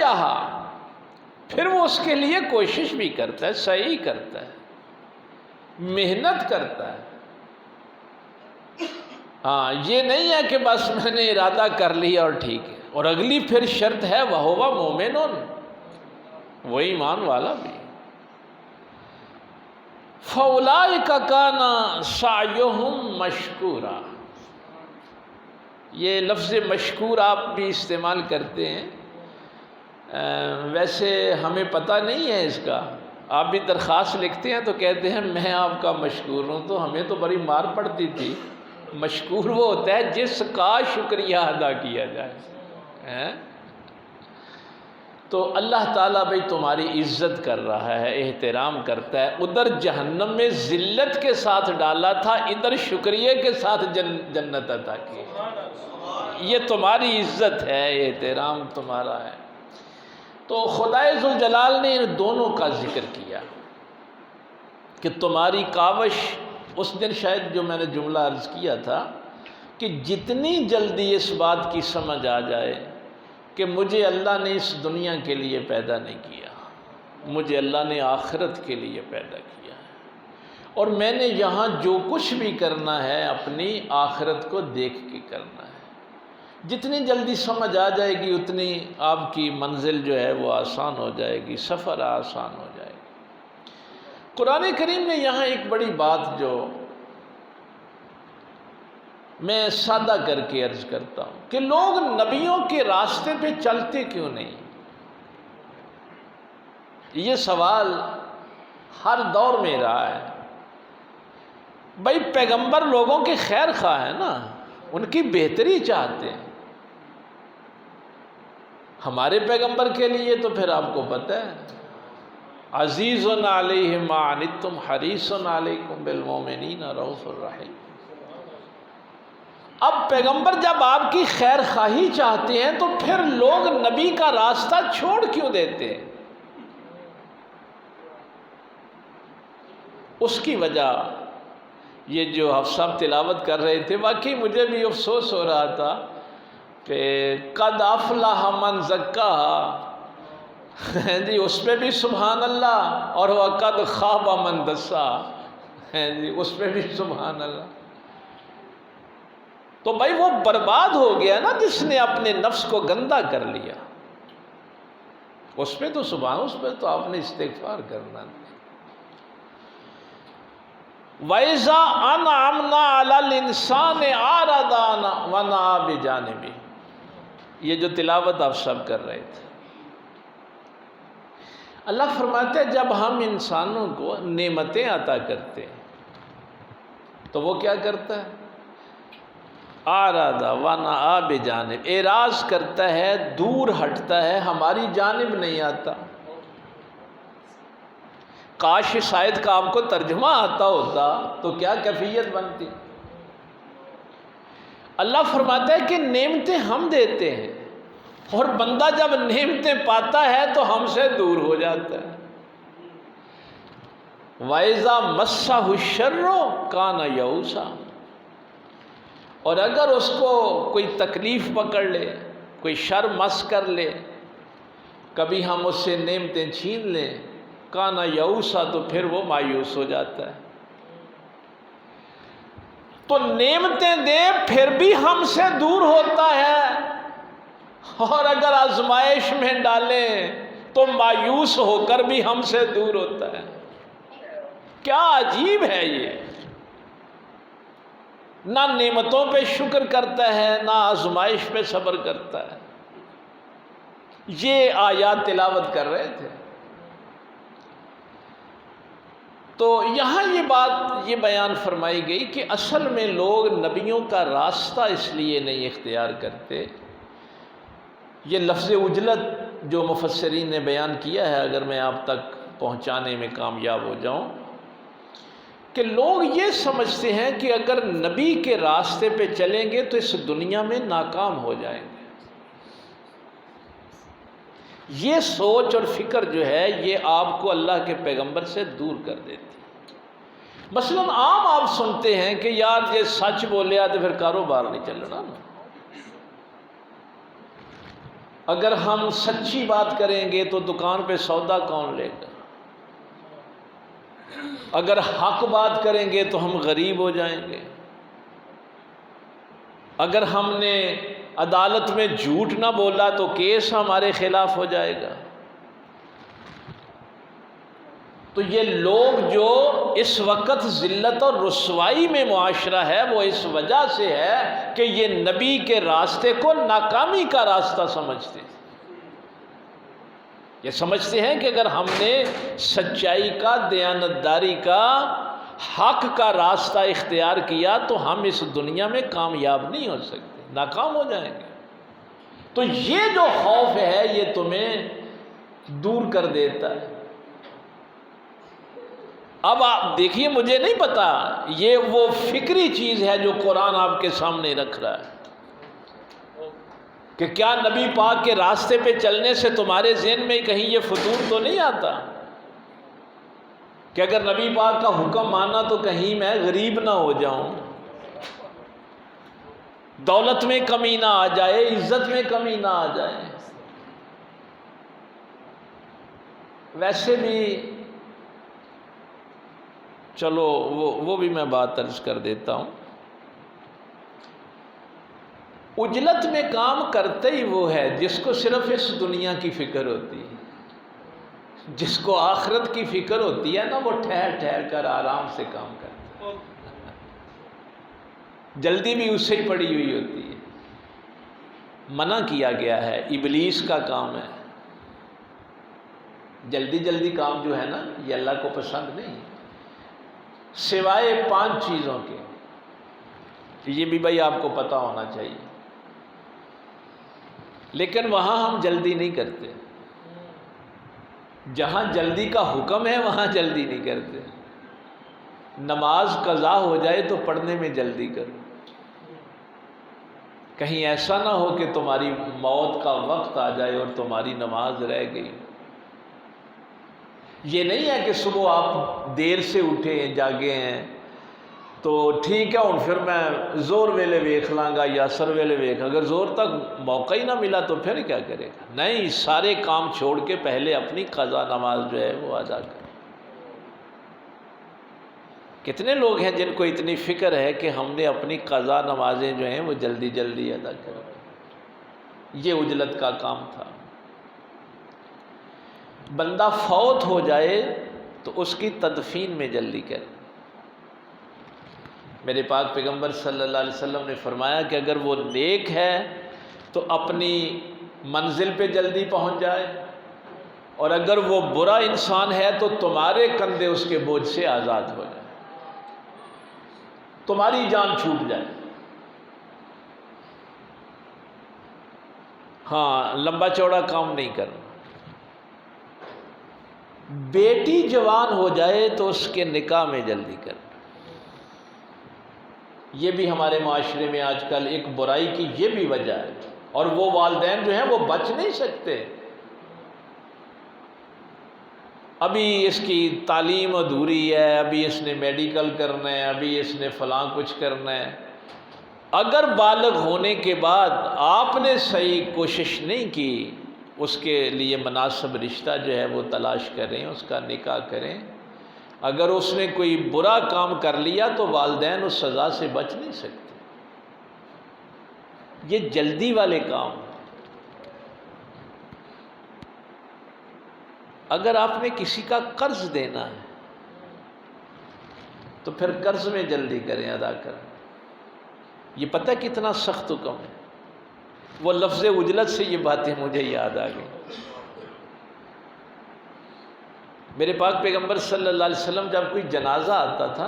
سعیہا، پھر وہ اس کے لیے کوشش بھی کرتا ہے، سعی کرتا ہے، محنت کرتا ہے۔ ہاں، یہ نہیں ہے کہ بس میں نے ارادہ کر لیا اور ٹھیک ہے۔ اور اگلی پھر شرط ہے وَهُوَ مُؤْمِنٌ، وہ ایمان والا بھی۔ فَأُولَٰئِكَ كَانَ سَعْيُهُمْ مَشْكُورًا، یہ لفظ مشکور آپ بھی استعمال کرتے ہیں، ویسے ہمیں پتہ نہیں ہے اس کا۔ آپ بھی درخواست لکھتے ہیں تو کہتے ہیں میں آپ کا مشکور ہوں، تو ہمیں تو بڑی مار پڑتی تھی۔ مشکور وہ ہوتا ہے جس کا شکریہ ادا کیا جائے۔ تو اللہ تعالیٰ بھائی تمہاری عزت کر رہا ہے، احترام کرتا ہے۔ ادھر جہنم میں ذلت کے ساتھ ڈالا تھا، ادھر شکریہ کے ساتھ جنت عطا کی۔ یہ تمہاری عزت ہے، احترام تمہارا ہے۔ تو خدائے ذوالجلال نے ان دونوں کا ذکر کیا کہ تمہاری کاوش، اس دن شاید جو میں نے جملہ عرض کیا تھا کہ جتنی جلدی اس بات کی سمجھ آ جائے کہ مجھے اللہ نے اس دنیا کے لیے پیدا نہیں کیا، مجھے اللہ نے آخرت کے لیے پیدا کیا ہے، اور میں نے یہاں جو کچھ بھی کرنا ہے اپنی آخرت کو دیکھ کے کرنا ہے، جتنی جلدی سمجھ آ جائے گی اتنی آپ کی منزل جو ہے وہ آسان ہو جائے گی، سفر آسان ہو جائے گی۔ قرآن کریم نے یہاں ایک بڑی بات جو میں سادہ کر کے عرض کرتا ہوں کہ لوگ نبیوں کے راستے پہ چلتے کیوں نہیں؟ یہ سوال ہر دور میں رہا ہے۔ بھائی پیغمبر لوگوں کے خیر خواہ ہیں نا، ان کی بہتری چاہتے ہیں۔ ہمارے پیغمبر کے لیے تو پھر آپ کو پتہ ہے، عزیز علیہ ما عنتم حریص علیکم بالمؤمنین رؤوف الرحیم۔ اب پیغمبر جب آپ کی خیر خواہی چاہتے ہیں تو پھر لوگ نبی کا راستہ چھوڑ کیوں دیتے ہیں؟ اس کی وجہ یہ جو حفظ صاحب تلاوت کر رہے تھے، واقعی مجھے بھی افسوس ہو رہا تھا کہ قد افلح من زکاہا، جی اس پہ بھی سبحان اللہ، اور وقد خاب من دساہا، جی اس پہ بھی سبحان اللہ۔ تو بھائی وہ برباد ہو گیا نا جس نے اپنے نفس کو گندا کر لیا، اس پہ تو سبحان، اس پہ تو آپ نے استغفار کرنا۔ وَإِذَا أَنْعَمْنَا عَلَى الْإِنسَانِ أَعْرَضَ وَنَأَىٰ بِجَانِبِهِ، یہ جو تلاوت آپ سب کر رہے تھے، اللہ فرماتے ہیں جب ہم انسانوں کو نعمتیں عطا کرتے ہیں تو وہ کیا کرتا ہے؟ اعرض ونأىٰ بجانب، اعراض کرتا ہے، دور ہٹتا ہے، ہماری جانب نہیں آتا۔ کاش شاید کا آپ کو ترجمہ آتا ہوتا تو کیا کیفیت بنتی۔ اللہ فرماتا ہے کہ نعمتیں ہم دیتے ہیں، اور بندہ جب نعمتیں پاتا ہے تو ہم سے دور ہو جاتا ہے۔ وَإِذَا مَسَّهُ الشَّرُّ كَانَ يَئُوسًا، اور اگر اس کو کوئی تکلیف پکڑ لے، کوئی شر مس کر لے، کبھی ہم اس سے نعمتیں چھین لیں، کانا یئوسا، تو پھر وہ مایوس ہو جاتا ہے۔ تو نعمتیں دے پھر بھی ہم سے دور ہوتا ہے، اور اگر آزمائش میں ڈالیں تو مایوس ہو کر بھی ہم سے دور ہوتا ہے۔ کیا عجیب ہے یہ، نہ نعمتوں پہ شکر کرتا ہے، نہ آزمائش پہ صبر کرتا ہے۔ یہ آیات تلاوت کر رہے تھے تو یہاں یہ بات یہ بیان فرمائی گئی کہ اصل میں لوگ نبیوں کا راستہ اس لیے نہیں اختیار کرتے۔ یہ لفظ عجلت جو مفسرین نے بیان کیا ہے، اگر میں آپ تک پہنچانے میں کامیاب ہو جاؤں، کہ لوگ یہ سمجھتے ہیں کہ اگر نبی کے راستے پہ چلیں گے تو اس دنیا میں ناکام ہو جائیں گے۔ یہ سوچ اور فکر جو ہے یہ آپ کو اللہ کے پیغمبر سے دور کر دیتی۔ مثلاً عام آپ سنتے ہیں کہ یار یہ سچ بولیا تو پھر کاروبار نہیں چلنا نا، اگر ہم سچی بات کریں گے تو دکان پہ سودا کون لے گا؟ اگر حق بات کریں گے تو ہم غریب ہو جائیں گے۔ اگر ہم نے عدالت میں جھوٹ نہ بولا تو کیس ہمارے خلاف ہو جائے گا۔ تو یہ لوگ جو اس وقت ذلت اور رسوائی میں معاشرہ ہے وہ اس وجہ سے ہے کہ یہ نبی کے راستے کو ناکامی کا راستہ سمجھتے ہیں۔ یہ سمجھتے ہیں کہ اگر ہم نے سچائی کا، دیانتداری کا، حق کا راستہ اختیار کیا تو ہم اس دنیا میں کامیاب نہیں ہو سکتے، ناکام ہو جائیں گے۔ تو یہ جو خوف ہے یہ تمہیں دور کر دیتا ہے۔ اب آپ دیکھیے، مجھے نہیں پتا یہ وہ فکری چیز ہے جو قرآن آپ کے سامنے رکھ رہا ہے کہ کیا نبی پاک کے راستے پہ چلنے سے تمہارے ذہن میں کہیں یہ فطور تو نہیں آتا کہ اگر نبی پاک کا حکم مانا تو کہیں میں غریب نہ ہو جاؤں، دولت میں کمی نہ آ جائے، عزت میں کمی نہ آ جائے۔ ویسے بھی چلو وہ بھی میں بات عرض کر دیتا ہوں، عجلت میں کام کرتے ہی وہ ہے جس کو صرف اس دنیا کی فکر ہوتی ہے۔ جس کو آخرت کی فکر ہوتی ہے نا وہ ٹھہر ٹھہر کر آرام سے کام کرتا ہے، جلدی بھی اس سے ہی پڑی ہوئی ہوتی ہے۔ منع کیا گیا ہے، ابلیس کا کام ہے جلدی جلدی کام جو ہے نا یہ اللہ کو پسند نہیں، سوائے 5 چیزوں کے۔ یہ بھی بھائی آپ کو پتہ ہونا چاہیے، لیکن وہاں ہم جلدی نہیں کرتے۔ جہاں جلدی کا حکم ہے وہاں جلدی نہیں کرتے۔ نماز قضا ہو جائے تو پڑھنے میں جلدی کرو، کہیں ایسا نہ ہو کہ تمہاری موت کا وقت آ جائے اور تمہاری نماز رہ گئی۔ یہ نہیں ہے کہ صبح آپ دیر سے اٹھے ہیں، جاگے ہیں تو ٹھیک ہے ہوں پھر میں زور ویلے ویکھ لاں گا یا اثر ویلے ویکھ، اگر زور تک موقع ہی نہ ملا تو پھر کیا کرے گا؟ نہیں، سارے کام چھوڑ کے پہلے اپنی قضا نماز جو ہے وہ ادا کریں۔ کتنے لوگ ہیں جن کو اتنی فکر ہے کہ ہم نے اپنی قضا نمازیں جو ہیں وہ جلدی جلدی ادا کریں۔ یہ عجلت کا کام تھا۔ بندہ فوت ہو جائے تو اس کی تدفین میں جلدی کرے۔ میرے پاک پیغمبر صلی اللہ علیہ وسلم نے فرمایا کہ اگر وہ نیک ہے تو اپنی منزل پہ جلدی پہنچ جائے، اور اگر وہ برا انسان ہے تو تمہارے کندھے اس کے بوجھ سے آزاد ہو جائے، تمہاری جان چھوٹ جائے۔ ہاں، لمبا چوڑا کام نہیں کرنا۔ بیٹی جوان ہو جائے تو اس کے نکاح میں جلدی کرنا۔ یہ بھی ہمارے معاشرے میں آج کل ایک برائی کی یہ بھی وجہ ہے، اور وہ والدین جو ہیں وہ بچ نہیں سکتے۔ ابھی اس کی تعلیم ادھوری ہے، ابھی اس نے میڈیکل کرنا ہے، ابھی اس نے فلاں کچھ کرنا ہے۔ اگر بالغ ہونے کے بعد آپ نے صحیح کوشش نہیں کی، اس کے لیے مناسب رشتہ جو ہے وہ تلاش کریں، اس کا نکاح کریں۔ اگر اس نے کوئی برا کام کر لیا تو والدین اس سزا سے بچ نہیں سکتے۔ یہ جلدی والے کام۔ اگر آپ نے کسی کا قرض دینا ہے تو پھر قرض میں جلدی کریں ادا کریں۔ یہ پتہ کتنا سخت حکم ہے۔ وہ لفظ عجلت سے یہ باتیں مجھے یاد آ گئی۔ میرے پاک پیغمبر صلی اللہ علیہ وسلم جب کوئی جنازہ آتا تھا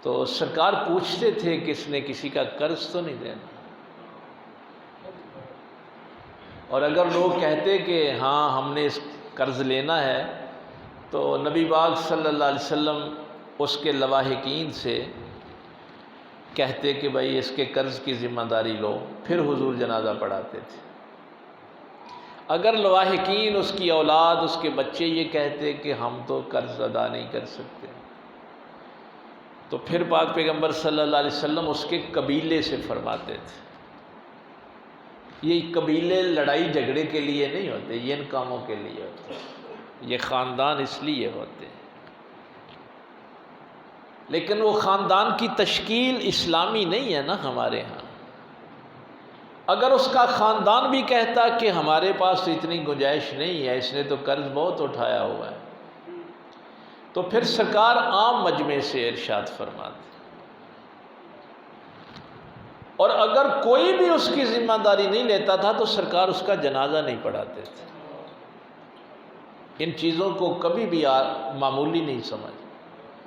تو سرکار پوچھتے تھے کہ اس نے کسی کا قرض تو نہیں دینا، اور اگر لوگ کہتے کہ ہاں ہم نے اس قرض لینا ہے تو نبی پاک صلی اللہ علیہ وسلم اس کے لواحقین سے کہتے کہ بھائی اس کے قرض کی ذمہ داری لو، پھر حضور جنازہ پڑھاتے تھے۔ اگر لواحقین، اس کی اولاد، اس کے بچے یہ کہتے کہ ہم تو قرض ادا نہیں کر سکتے، تو پھر پاک پیغمبر صلی اللہ علیہ وسلم اس کے قبیلے سے فرماتے تھے یہ قبیلے لڑائی جھگڑے کے لیے نہیں ہوتے، یہ ان کاموں کے لیے ہوتے ہیں، یہ خاندان اس لیے ہوتے ہیں۔ لیکن وہ خاندان کی تشکیل اسلامی نہیں ہے نا ہمارے ہاں۔ اگر اس کا خاندان بھی کہتا کہ ہمارے پاس اتنی گنجائش نہیں ہے، اس نے تو قرض بہت اٹھایا ہوا ہے، تو پھر سرکار عام مجمع سے ارشاد فرماتے، اور اگر کوئی بھی اس کی ذمہ داری نہیں لیتا تھا تو سرکار اس کا جنازہ نہیں پڑھاتے تھے۔ ان چیزوں کو کبھی بھی معمولی نہیں سمجھ۔